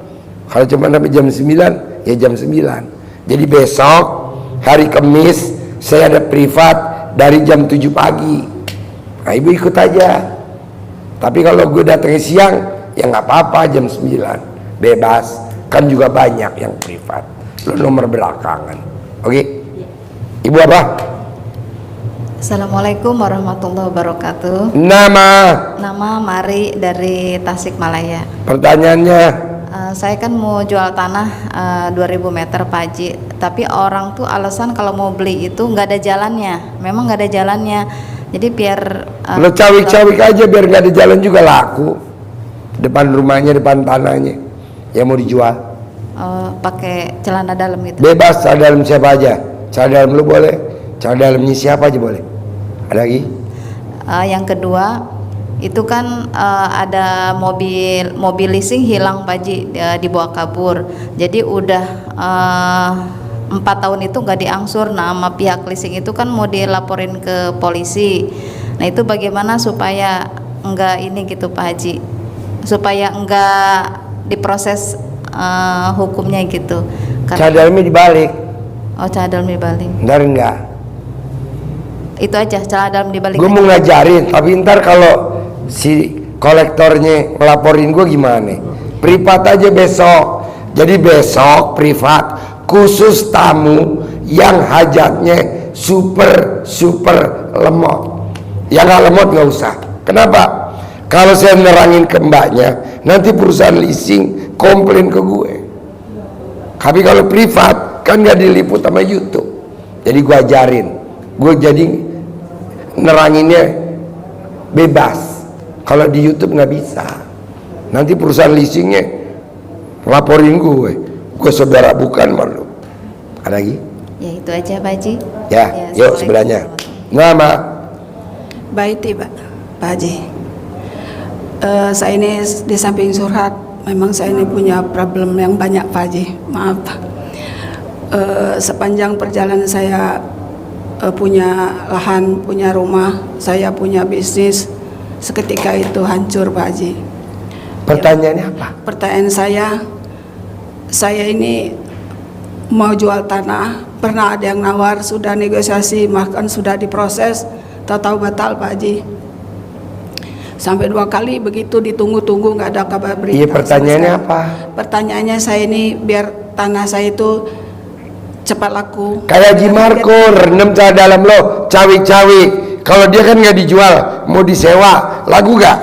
Kalau cuma sampai jam 9, ya jam 9. Jadi besok hari Kamis saya ada privat dari jam 7 pagi. Nah, ibu ikut aja. Tapi kalau gue datangnya siang, ya nggak apa-apa, jam 9 bebas. Kan juga banyak yang privat. Lo nomor belakangan. Oke? Ibu apa? Assalamualaikum warahmatullahi wabarakatuh. Nama Mari dari Tasikmalaya. Pertanyaannya? Saya kan mau jual tanah 2000 meter Pak Haji. Tapi orang tuh alasan kalau mau beli itu nggak ada jalannya. Memang nggak ada jalannya. Jadi biar lo cawik-cawik aja biar nggak ada jalan juga laku. Depan rumahnya, depan tanahnya yang mau dijual. pakai celana dalam gitu. Bebas, celana dalam siapa aja. Celana dalam lu boleh. Celana dalamnya siapa aja boleh. Ada lagi? Yang kedua Itu kan ada mobil leasing hilang Pak Haji, dibawa kabur. Jadi udah 4 tahun itu nggak diangsur. Nah, sama pihak leasing itu kan mau dilaporin ke polisi. Nah, itu bagaimana supaya enggak ini gitu Pak Haji, supaya enggak diproses hukumnya gitu. Cadalmi dibalik. Oh, cadalmi dibalik. Ntar enggak. Itu aja, cadalmi dibalik. Gue mau ngajarin, tapi ntar kalau si kolektornya ngelaporin gue gimana? Privat aja besok. Jadi besok privat khusus tamu yang hajatnya super lemot. Yang nggak lemot nggak usah. Kenapa? Kalau saya nerangin ke mbaknya, nanti perusahaan leasing komplain ke gue. Tapi kalau privat kan nggak diliput sama YouTube. Jadi gue ajarin, gue jadi neranginnya bebas. Kalau di YouTube nggak bisa. Nanti perusahaan leasingnya laporin gue saudara bukan malu. Ada lagi? Ya itu aja Pak Haji. Ya, yuk sebelahnya. Nama? Baik Pak Haji. Saya ini di samping surhat, memang saya ini punya problem yang banyak Pak Haji. Maaf. Sepanjang perjalanan saya punya lahan, punya rumah, saya punya bisnis, seketika itu hancur Pak Haji. Pertanyaannya apa? Pertanyaan saya ini mau jual tanah, pernah ada yang nawar, sudah negosiasi, bahkan sudah diproses, tahu-tahu batal Pak Haji. Sampai 2 kali begitu ditunggu-tunggu nggak ada kabar berita. Iya, pertanyaannya apa? Pertanyaannya saya ini biar tanah saya itu cepat laku. Kayak Haji Marco, rendam cara dalam lo, cawi-cawi. Kalau dia kan nggak dijual, mau disewa, laku gak?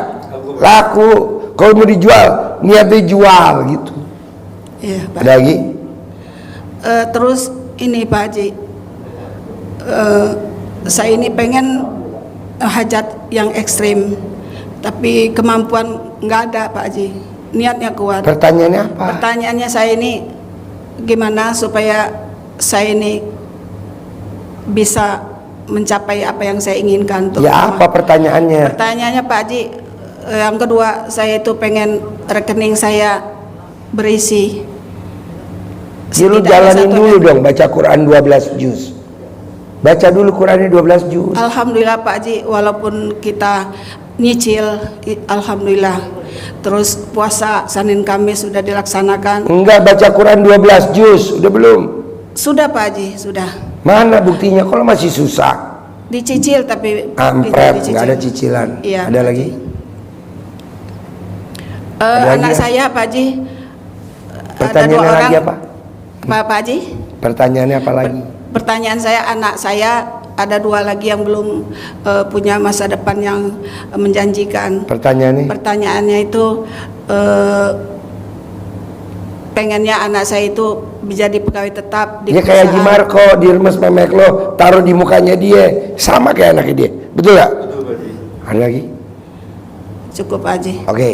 Laku. Kalau mau dijual, niatnya jual gitu. Iya, Pak. Ada lagi? Terus ini Pak Haji, saya ini pengen hajat yang ekstrim, tapi kemampuan nggak ada Pak Haji. Niatnya kuat. Pertanyaannya apa? Pertanyaannya saya ini gimana supaya saya ini bisa mencapai apa yang saya inginkan. Ya apa pertanyaannya? Pertanyaannya Pak Haji, yang kedua saya itu pengen rekening saya berisi. Ya lu jalanin dulu dong baca Quran 12 juz. Baca dulu Qurannya 12 juz. Alhamdulillah Pak Haji, walaupun kita nyicil, alhamdulillah. Terus puasa Senin Kamis sudah dilaksanakan. Enggak, baca Quran 12 juz, udah belum? Sudah Pak Haji, sudah. Mana buktinya kalau masih susah? Dicicil tapi Ampret, nggak ada cicilan. Iya, ada lagi? Anak saya Pak Haji, Pertanyaannya lagi apa? Pak Haji? Pertanyaannya apa lagi? Pertanyaan saya, anak saya ada 2 lagi yang belum punya masa depan yang menjanjikan. Pertanyaannya? Pertanyaannya itu pengennya anak saya itu menjadi pegawai tetap di Ya kayak Haji Marco, diremes memek lo, taruh di mukanya dia, sama kayak anaknya dia. Betul gak? Betul Pak Haji. Ada lagi? Cukup Pak Haji. Oke.